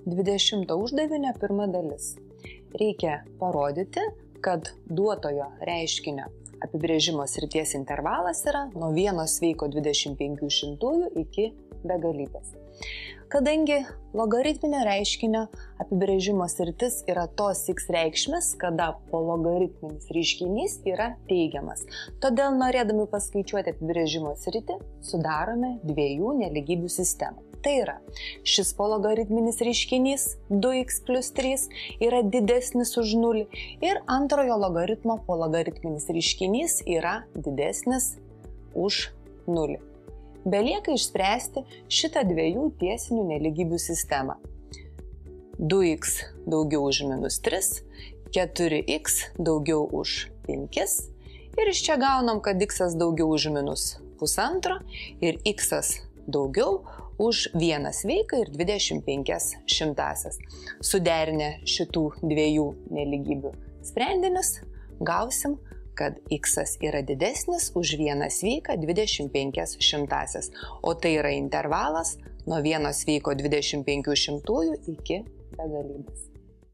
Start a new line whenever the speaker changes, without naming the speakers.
20 uždavinio pirma dalis. Reikia parodyti, kad duotojo reiškinio apibrėžimo srities intervalas yra nuo 1 sveiko 25 iki begalybės. Kadangi logaritminio reiškinio apibrėžimo sritis yra tos x reikšmės, kada pologaritminis reiškinys yra teigiamas. Todėl, norėdami paskaičiuoti apibrėžimo sritį, sudarome dviejų nelygybių sistemą. Tai yra, šis pologaritminis reiškinys 2x + 3 yra didesnis už 0 ir antrojo logaritmo pologaritminis reiškinys yra didesnis už 0. Belieka išspręsti šitą dviejų tiesinių nelygybių sistemą. 2x daugiau už -3, 4x daugiau už 5 ir iš čia gaunam, kad x daugiau už -1,5 ir x daugiau už 1 sveiką ir 25. Suderinę šitų dviejų nelygybių sprendinius, gausim, kad x yra didesnis už 1 sveiką 25, o tai yra intervalas nuo 1 sveiko 25 iki begalybės.